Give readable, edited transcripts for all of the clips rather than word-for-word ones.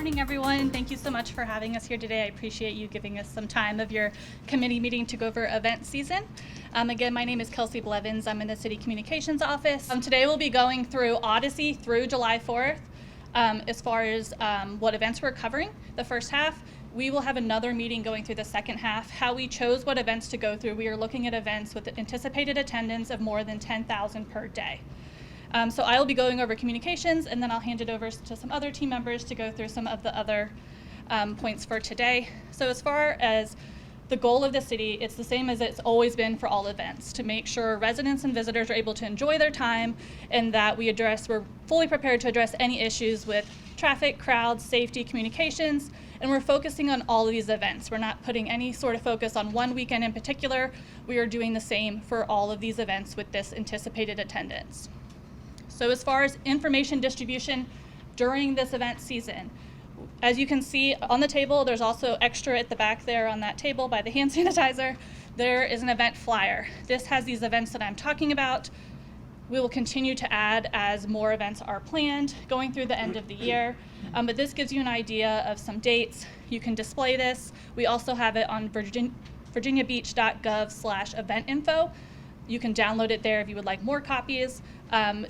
Morning, everyone. Thank you so much for having us here today. I appreciate you giving us some time of your committee meeting to go over event season. Again, my name is Kelsey Blevins. I'm in the City Communications Office. Today we'll be going through Odyssey through July 4th. As far as what events we're covering, the first half, we will have another meeting going through the second half. How we chose what events to go through, we are looking at events with anticipated attendance of more than 10,000 per day. So I will be going over communications, and then I'll hand it over to some other team members to go through some of the other points for today. So as far as the goal of the city, it's the same as it's always been for all events, to make sure residents and visitors are able to enjoy their time, and that we're fully prepared to address any issues with traffic, crowds, safety, communications, and we're focusing on all of these events. We're not putting any sort of focus on one weekend in particular. We are doing the same for all of these events with this anticipated attendance. So as far as information distribution during this event season, as you can see on the table, there's also extra at the back there on that table by the hand sanitizer. There is an event flyer. This has these events that I'm talking about. We will continue to add as more events are planned going through the end of the year. But this gives you an idea of some dates. You can display this. We also have it on VirginiaBeach.gov/EventInfo. You can download it there if you would like more copies,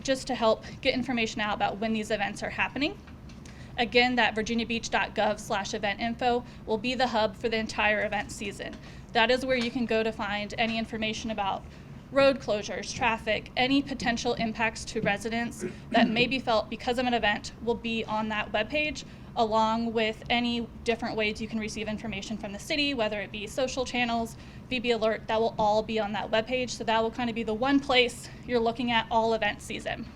just to help get information out about when these events are happening. Again, that VirginiaBeach.gov/EventInfo will be the hub for the entire event season. That is where you can go to find any information about road closures, traffic, any potential impacts to residents that may be felt because of an event will be on that webpage, along with any different ways you can receive information from the city, whether it be social channels, VB Alert, that will all be on that webpage. So that will kind of be the one place you're looking at all event season.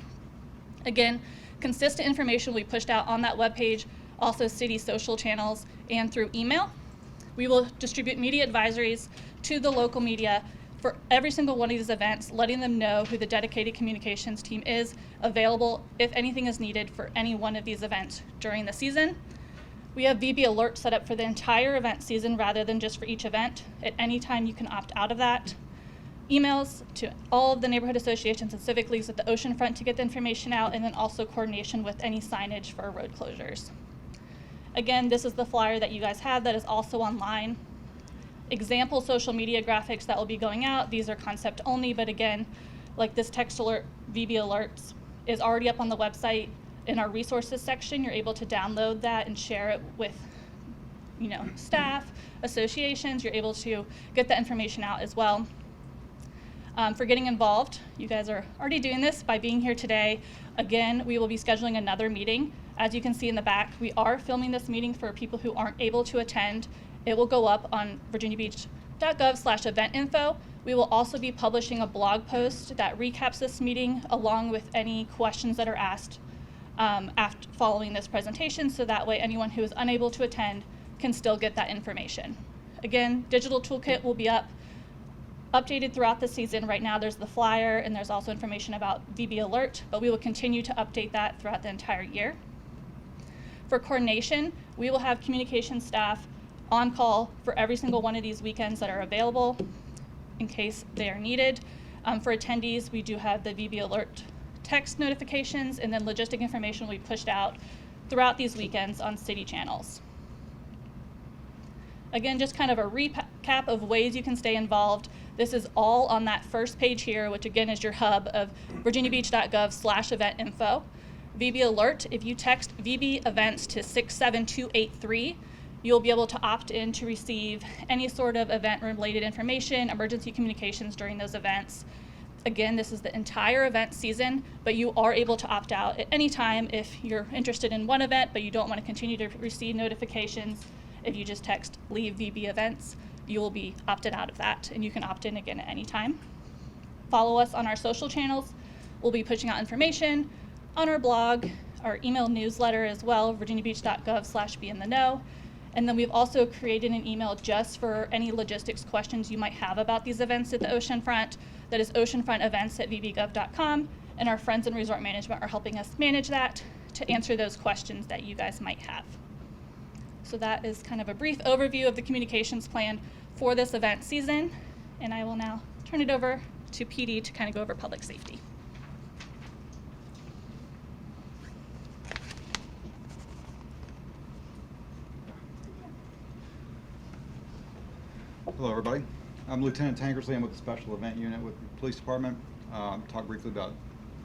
Again, consistent information will be pushed out on that webpage, also city social channels and through email. We will distribute media advisories to the local media for every single one of these events, letting them know who the dedicated communications team is available if anything is needed for any one of these events during the season. We have VB Alert set up for the entire event season rather than just for each event. At any time you can opt out of that. Emails to all of the neighborhood associations and civic leagues at the Oceanfront to get the information out, and then also coordination with any signage for road closures. Again, this is the flyer that you guys have that is also online. Example social media graphics that will be going out. These are concept only, but again, like this text alert, VB Alerts, is already up on the website. In our resources section, you're able to download that and share it with, staff, associations. You're able to get that information out as well. For getting involved, you guys are already doing this by being here today. Again, we will be scheduling another meeting. As you can see in the back, we are filming this meeting for people who aren't able to attend. It will go up on VirginiaBeach.gov/EventInfo. We will also be publishing a blog post that recaps this meeting along with any questions that are asked after following this presentation, so that way anyone who is unable to attend can still get that information. Again, digital toolkit will be updated throughout the season. Right now there's the flyer and there's also information about VB Alert, but we will continue to update that throughout the entire year. For coordination, we will have communication staff on call for every single one of these weekends that are available in case they are needed. For attendees, we do have the VB Alert text notifications, and then logistic information will be pushed out throughout these weekends on city channels. Again, just kind of a recap of ways you can stay involved. This is all on that first page here, which again is your hub of VirginiaBeach.gov/EventInfo. VB Alert, if you text VB events to 67283, you'll be able to opt in to receive any sort of event-related information, emergency communications during those events. Again, this is the entire event season, but you are able to opt out at any time if you're interested in one event, but you don't want to continue to receive notifications. If you just text leave VB events, you will be opted out of that, and you can opt in again at any time. Follow us on our social channels. We'll be pushing out information on our blog, our email newsletter as well, VirginiaBeach.gov/BeinTheKnow. And then we've also created an email just for any logistics questions you might have about these events at the Oceanfront. That is oceanfrontevents@vbgov.com, and our friends in resort management are helping us manage that to answer those questions that you guys might have. So that is kind of a brief overview of the communications plan for this event season, and I will now turn it over to PD to kind of go over public safety. Hello, everybody. I'm Lieutenant Tankersley. I'm with the Special Event Unit with the Police Department. Talk briefly about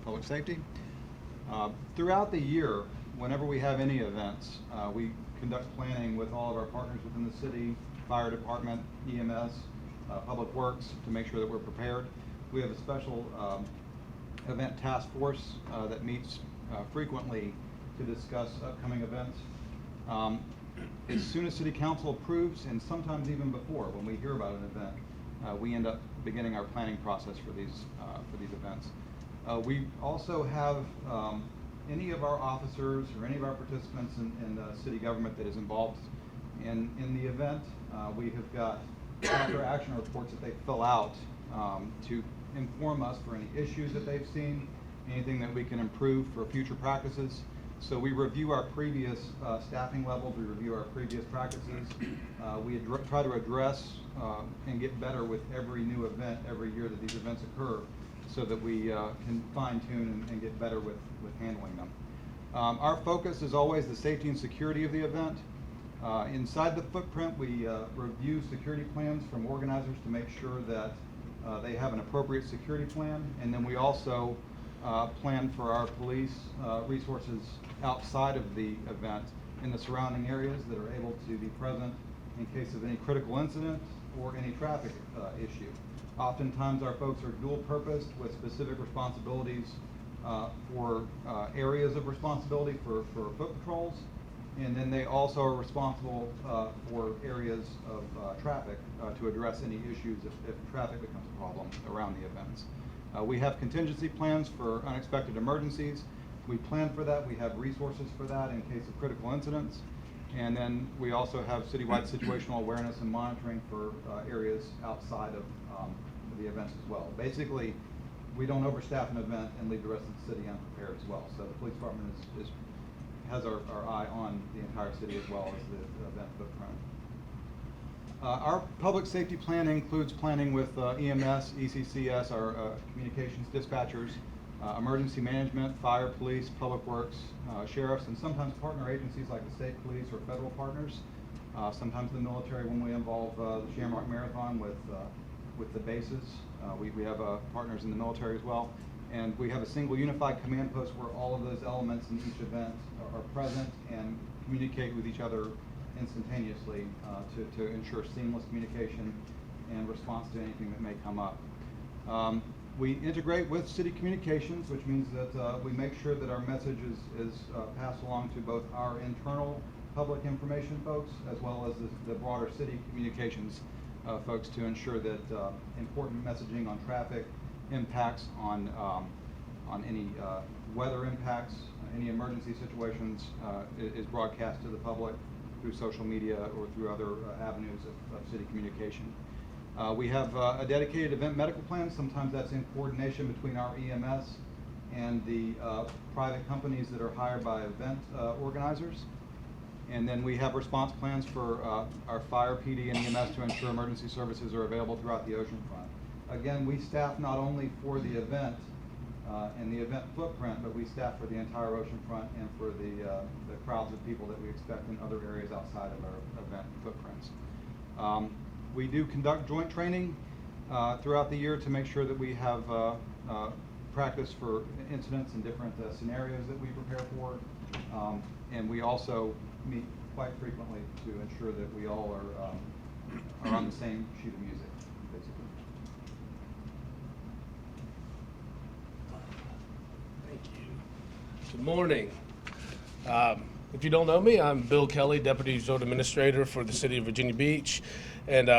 public safety. Throughout the year, whenever we have any events, we conduct planning with all of our partners within the city, fire department, EMS, public works, to make sure that we're prepared. We have a special event task force that meets frequently to discuss upcoming events. As soon as City Council approves, and sometimes even before, when we hear about an event, we end up beginning our planning process for these events. We also have any of our officers or any of our participants in city government that is involved in the event. We have got after action reports that they fill out to inform us for any issues that they've seen, anything that we can improve for future practices. So we review our previous staffing levels, we review our previous practices. We try to address and get better with every new event every year that these events occur, so that we can fine tune and get better with handling them. Our focus is always the safety and security of the event. Inside the footprint, we review security plans from organizers to make sure that they have an appropriate security plan, and then we also plan for our police resources outside of the event in the surrounding areas that are able to be present in case of any critical incident or any traffic issue. Oftentimes our folks are dual purposed with specific responsibilities for areas of responsibility for foot patrols, and then they also are responsible for areas of traffic to address any issues if traffic becomes a problem around the events. We have contingency plans for unexpected emergencies. We plan for that. We have resources for that in case of critical incidents. And then we also have citywide situational awareness and monitoring for areas outside of the events as well. Basically, we don't overstaff an event and leave the rest of the city unprepared as well. So the police department has our eye on the entire city as well as the event footprint. Our public safety plan includes planning with EMS, ECCS, our communications dispatchers, emergency management, fire, police, public works, sheriffs, and sometimes partner agencies like the state police or federal partners. Sometimes the military when we involve the Shamrock Marathon with the bases. We have partners in the military as well. And we have a single unified command post where all of those elements in each event are present and communicate with each other instantaneously to ensure seamless communication and response to anything that may come up. We integrate with city communications, which means that we make sure that our message is passed along to both our internal public information folks as well as the broader city communications folks to ensure that important messaging on traffic impacts, on any weather impacts, any emergency situations is broadcast to the public through social media or through other avenues of city communication. We have a dedicated event medical plan. Sometimes that's in coordination between our EMS and the private companies that are hired by event organizers. And then we have response plans for our fire, PD, and EMS to ensure emergency services are available throughout the Oceanfront. Again, we staff not only for the event and the event footprint, but we staff for the entire Oceanfront and for the crowds of people that we expect in other areas outside of our event footprints. We do conduct joint training throughout the year to make sure that we have practice for incidents and different scenarios that we prepare for. And we also meet quite frequently to ensure that we all are on the same sheet of music, basically. Thank you. Good morning. If you don't know me, I'm Bill Kelly, Deputy Resort Administrator for the City of Virginia Beach. And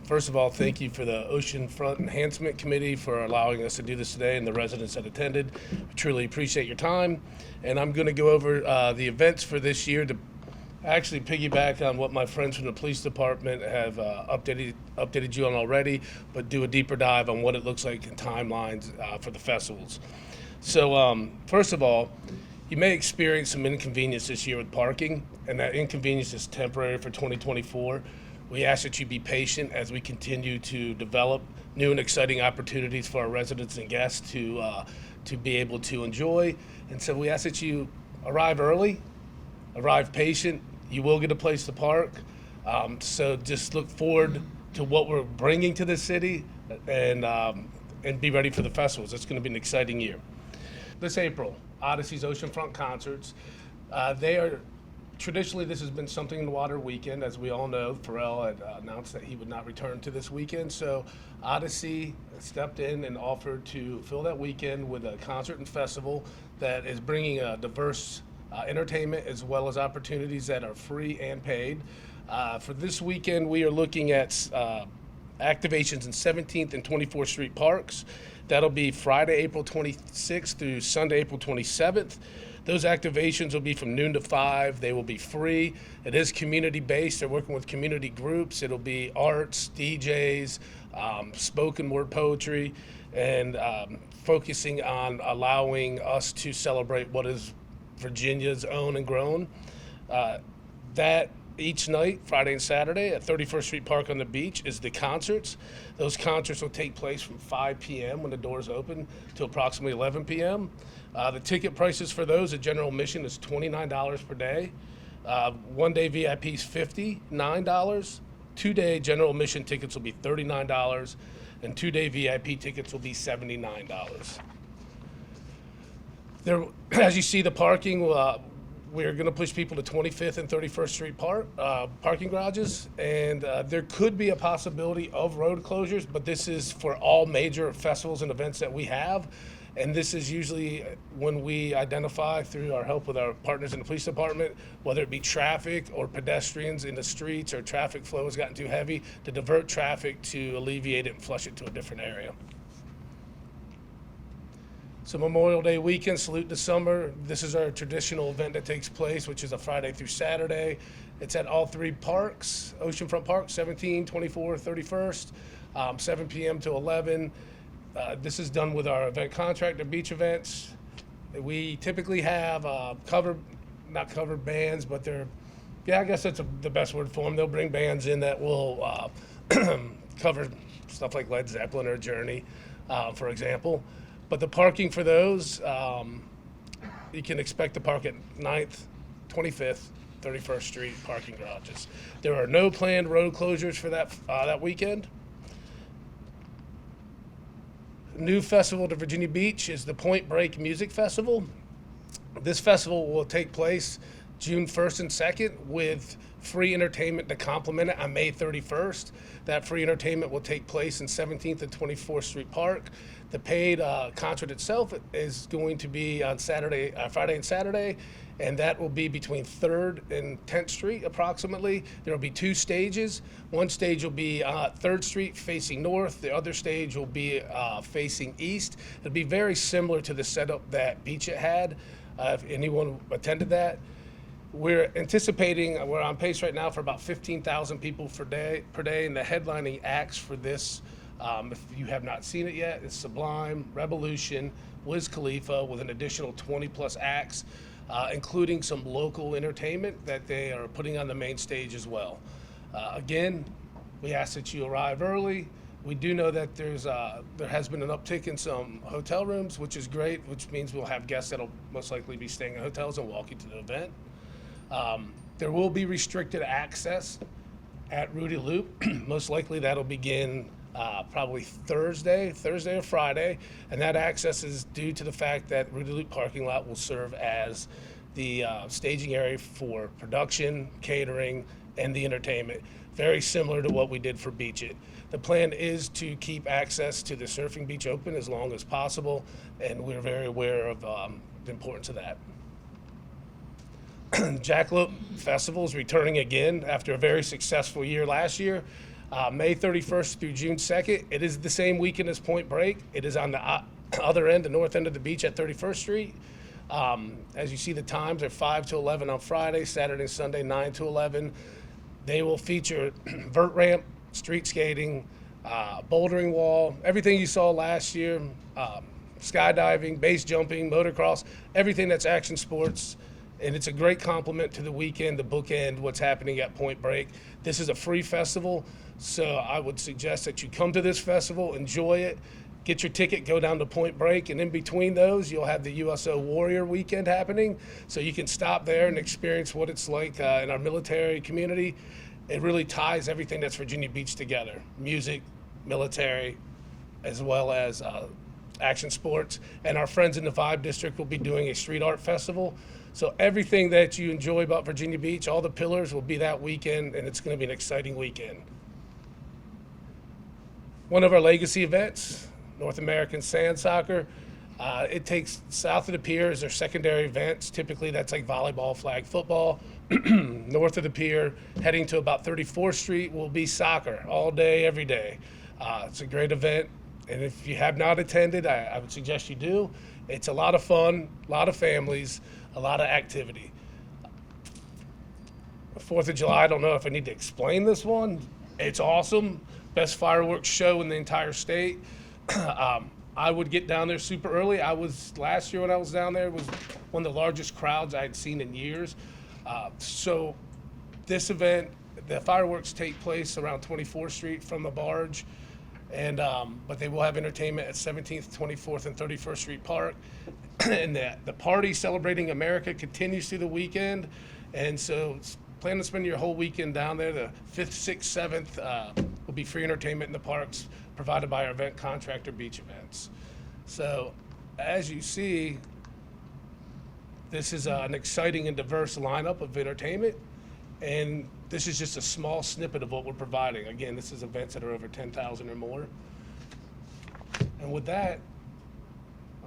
first of all, thank you for the Oceanfront Enhancement Committee for allowing us to do this today and the residents that attended. I truly appreciate your time. And I'm going to go over the events for this year to actually piggyback on what my friends from the police department have updated you on already, but do a deeper dive on what it looks like in timelines for the festivals. So first of all, you may experience some inconvenience this year with parking, and that inconvenience is temporary for 2024. We ask that you be patient as we continue to develop new and exciting opportunities for our residents and guests to be able to enjoy. And so we ask that you arrive early, arrive patient. You will get a place to park. So just look forward to what we're bringing to the city, and be ready for the festivals. It's going to be an exciting year. This April, Odyssey's Oceanfront concerts. They are traditionally, this has been something in the water weekend. As we all know, Pharrell had announced that he would not return to this weekend. So Odyssey stepped in and offered to fill that weekend with a concert and festival that is bringing a diverse entertainment as well as opportunities that are free and paid. For this weekend, we are looking at activations in 17th and 24th Street parks. That'll be Friday, April 26th through Sunday, April 27th. Those activations will be from noon to 5. They will be free. It is community-based. They're working with community groups. It'll be arts, DJs, spoken word poetry, and focusing on allowing us to celebrate what is Virginia's own and grown. That each night, Friday and Saturday, at 31st Street Park on the beach is the concerts. Those concerts will take place from 5 p.m. when the doors open to approximately 11 p.m. The ticket prices for those at general admission is $29 per day. One-day VIP is $59. Two-day general admission tickets will be $39, and two-day VIP tickets will be $79. There, as you see, the parking, we're going to push people to 25th and 31st Street parking garages, and there could be a possibility of road closures, but this is for all major festivals and events that we have. And this is usually when we identify through our help with our partners in the police department, whether it be traffic or pedestrians in the streets or traffic flow has gotten too heavy, to divert traffic to alleviate it and flush it to a different area. So Memorial Day weekend, Salute the Summer. This is our traditional event that takes place, which is a Friday through Saturday. It's at all three parks, Oceanfront Park, 17, 24, 31st, 7 p.m. to 11. This is done with our event contractor, Beach Events. We typically have not covered bands, but they're, I guess that's the best word for them. They'll bring bands in that will cover stuff like Led Zeppelin or Journey, for example. But the parking for those, you can expect to park at 9th, 25th, 31st Street parking garages. There are no planned road closures for that weekend. New festival to Virginia Beach is the Point Break Music Festival. This festival will take place June 1st and 2nd with free entertainment to complement it on May 31st. That free entertainment will take place in 17th and 24th Street Park. The paid concert itself is going to be on Friday and Saturday, and that will be between 3rd and 10th Street approximately. There will be two stages. One stage will be 3rd Street facing north. The other stage will be facing east. It'll be very similar to the setup that Beach It had, if anyone attended that. We're anticipating, we're on pace right now for about 15,000 people per day, and the headlining acts for this, if you have not seen it yet, is Sublime, Revolution, Wiz Khalifa, with an additional 20 plus acts, including some local entertainment that they are putting on the main stage as well. Again, we ask that you arrive early. We do know that there has been an uptick in some hotel rooms, which is great, which means we'll have guests that'll most likely be staying in hotels and walking to the event. There will be restricted access at Rudy Loop. Most likely that'll begin probably Thursday or Friday, and that access is due to the fact that Rudy Loop parking lot will serve as the staging area for production, catering, and the entertainment, very similar to what we did for Beach It. The plan is to keep access to the surfing beach open as long as possible, and we're very aware of the importance of that. Jackalope Festival is returning again after a very successful year last year. May 31st through June 2nd. It is the same weekend as Point Break. It is on the other end, the north end of the beach at 31st Street. As you see, the times are 5 to 11 on Friday, Saturday and Sunday, 9 to 11. They will feature vert ramp, street skating, bouldering wall, everything you saw last year, skydiving, base jumping, motocross, everything that's action sports. And it's a great complement to the weekend, the bookend, what's happening at Point Break. This is a free festival, so I would suggest that you come to this festival, enjoy it, get your ticket, go down to Point Break, and in between those, you'll have the USO Warrior Weekend happening, so you can stop there and experience what it's like in our military community. it really ties everything that's Virginia Beach together: music, military, as well as action sports. And our friends in the Vibe District will be doing a street art festival. So everything that you enjoy about Virginia Beach, all the pillars will be that weekend, and it's going to be an exciting weekend. One of our legacy events, North American Sand Soccer, it takes south of the pier as their secondary events. Typically that's like volleyball, flag football. North of the pier, heading to about 34th Street, will be soccer all day, every day. It's a great event, and if you have not attended, I would suggest you do. It's a lot of fun, a lot of families, a lot of activity. 4th of July, I don't know if I need to explain this one. It's awesome. Best fireworks show in the entire state. I would get down there super early. Last year when I was down there, it was one of the largest crowds I had seen in years. So this event, the fireworks take place around 24th Street from the barge, and but they will have entertainment at 17th, 24th, and 31st Street Park. And the party celebrating America continues through the weekend, and so plan to spend your whole weekend down there. The 5th, 6th, 7th will be free entertainment in the parks provided by our event contractor, Beach Events. So as you see, this is an exciting and diverse lineup of entertainment, and this is just a small snippet of what we're providing. Again, this is events that are over 10,000 or more. And with that,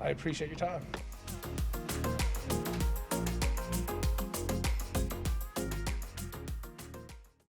I appreciate your time.